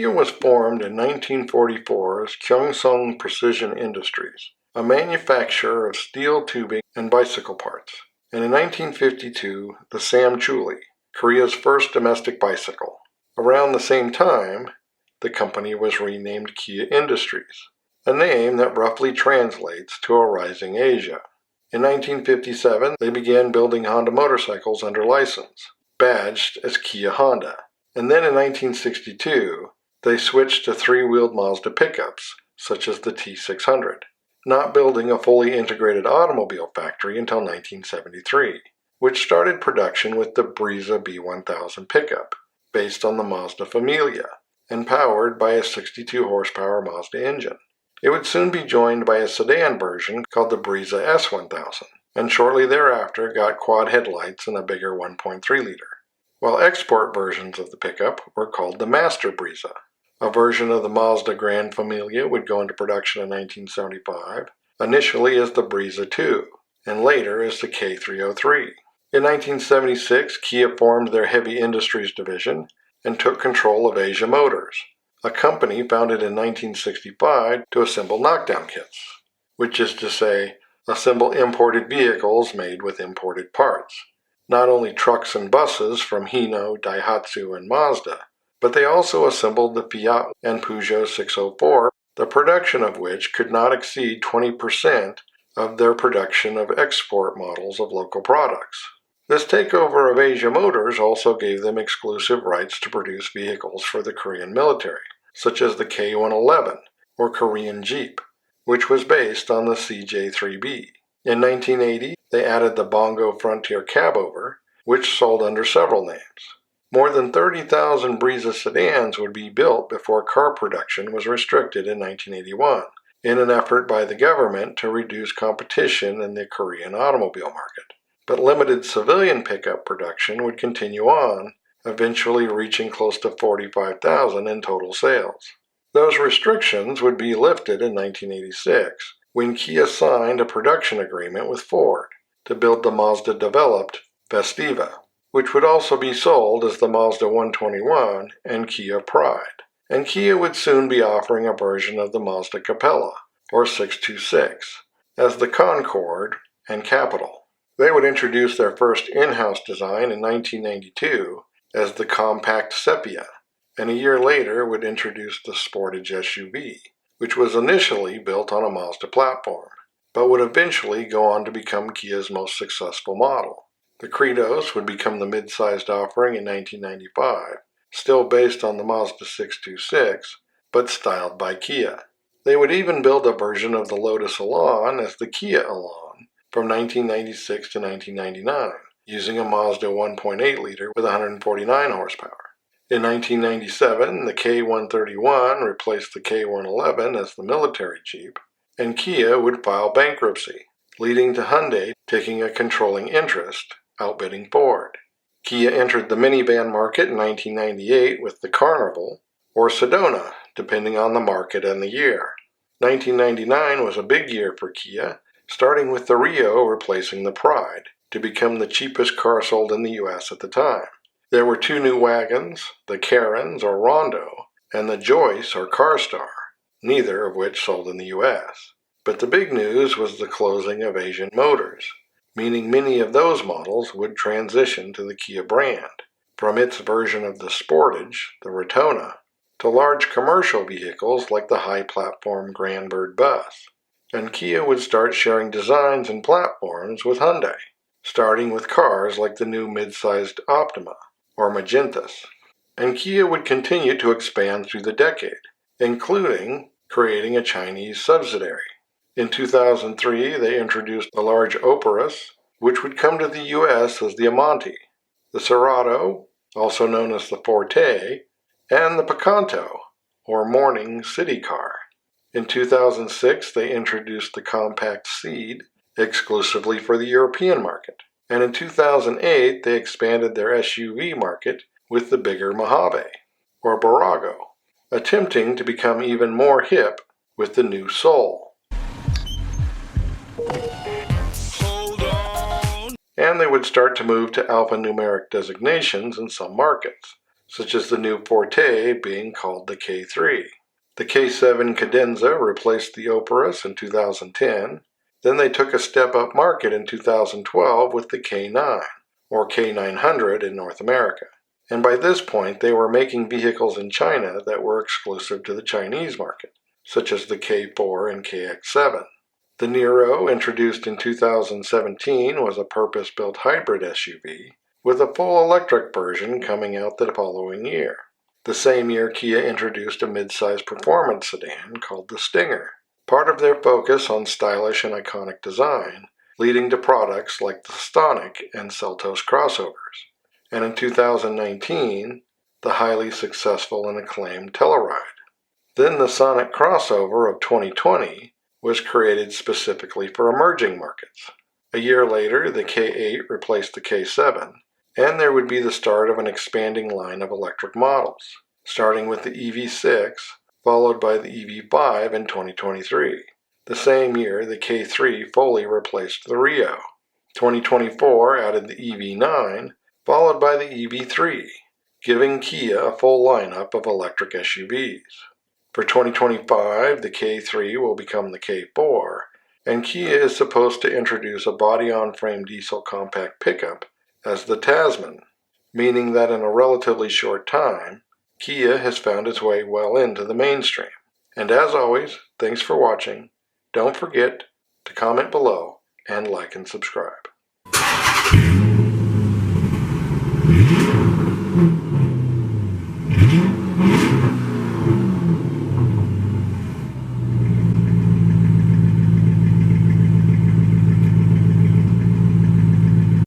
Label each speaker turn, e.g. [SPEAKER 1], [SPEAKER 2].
[SPEAKER 1] Kia was formed in 1944 as Kyungsung Precision Industries, a manufacturer of steel tubing and bicycle parts, and in 1952 the Samchuli, Korea's first domestic bicycle. Around the same time, the company was renamed Kia Industries, a name that roughly translates to a rising Asia. In 1957, they began building Honda motorcycles under license, badged as Kia Honda, and then in 1962, they switched to three-wheeled Mazda pickups, such as the T600, not building a fully integrated automobile factory until 1973, which started production with the Brezza B1000 pickup, based on the Mazda Familia, and powered by a 62-horsepower Mazda engine. It would soon be joined by a sedan version called the Brezza S1000, and shortly thereafter got quad headlights and a bigger 1.3-liter, while export versions of the pickup were called the Master Brezza. A version of the Mazda Grand Familia would go into production in 1975, initially as the Brezza 2, and later as the K303. In 1976, Kia formed their Heavy Industries division and took control of Asia Motors, a company founded in 1965 to assemble knockdown kits, which is to say, assemble imported vehicles made with imported parts. Not only trucks and buses from Hino, Daihatsu, and Mazda, but they also assembled the Fiat and Peugeot 604, the production of which could not exceed 20% of their production of export models of local products. This takeover of Asia Motors also gave them exclusive rights to produce vehicles for the Korean military, such as the K111, or Korean Jeep, which was based on the CJ3B. In 1980, they added the Bongo Frontier cabover, which sold under several names. More than 30,000 Brezza sedans would be built before car production was restricted in 1981, in an effort by the government to reduce competition in the Korean automobile market. But limited civilian pickup production would continue on, eventually reaching close to 45,000 in total sales. Those restrictions would be lifted in 1986, when Kia signed a production agreement with Ford to build the Mazda-developed Festiva, which would also be sold as the Mazda 121 and Kia Pride. And Kia would soon be offering a version of the Mazda Capella, or 626, as the Concorde and Capital. They would introduce their first in-house design in 1992 as the Compact Sepia, and a year later would introduce the Sportage SUV, which was initially built on a Mazda platform, but would eventually go on to become Kia's most successful model. The Kritos would become the mid-sized offering in 1995, still based on the Mazda 626, but styled by Kia. They would even build a version of the Lotus Elan as the Kia Elan from 1996 to 1999, using a Mazda 1.8-liter with 149 horsepower. In 1997, the K131 replaced the K111 as the military Jeep, and Kia would file bankruptcy, leading to Hyundai taking a controlling interest, outbidding Ford. Kia entered the minivan market in 1998 with the Carnival, or Sedona, depending on the market and the year. 1999 was a big year for Kia, starting with the Rio replacing the Pride, to become the cheapest car sold in the U.S. at the time. There were two new wagons, the Karens or Rondo, and the Joyce or Carstar, neither of which sold in the U.S. But the big news was the closing of Asian Motors, meaning many of those models would transition to the Kia brand, from its version of the Sportage, the Rotona, to large commercial vehicles like the high-platform Grandbird bus. And Kia would start sharing designs and platforms with Hyundai, starting with cars like the new mid-sized Optima, or Magentas. And Kia would continue to expand through the decade, including creating a Chinese subsidiary. In 2003, they introduced the large Operus, which would come to the U.S. as the Amante, the Cerato, also known as the Forte, and the Picanto, or morning city car. In 2006, they introduced the Compact Seed, exclusively for the European market. And in 2008, they expanded their SUV market with the bigger Mojave, or Barago, attempting to become even more hip with the new Soul. And they would start to move to alphanumeric designations in some markets, such as the new Forte being called the K3. The K7 Cadenza replaced the Opus in 2010. Then they took a step up market in 2012 with the K9, or K900 in North America. And by this point, they were making vehicles in China that were exclusive to the Chinese market, such as the K4 and KX7. The Niro, introduced in 2017, was a purpose-built hybrid SUV, with a full electric version coming out the following year. The same year, Kia introduced a mid-size performance sedan called the Stinger, part of their focus on stylish and iconic design, leading to products like the Stonic and Seltos crossovers. And in 2019, the highly successful and acclaimed Telluride. Then the Sonic crossover of 2020 was created specifically for emerging markets. A year later, the K8 replaced the K7, and there would be the start of an expanding line of electric models, starting with the EV6, followed by the EV5 in 2023. The same year, the K3 fully replaced the Rio. 2024 added the EV9, followed by the EV3, giving Kia a full lineup of electric SUVs. For 2025, the K3 will become the K4, and Kia is supposed to introduce a body-on-frame diesel compact pickup as the Tasman, meaning that in a relatively short time, Kia has found its way well into the mainstream. And as always, thanks for watching. Don't forget to comment below and like and subscribe.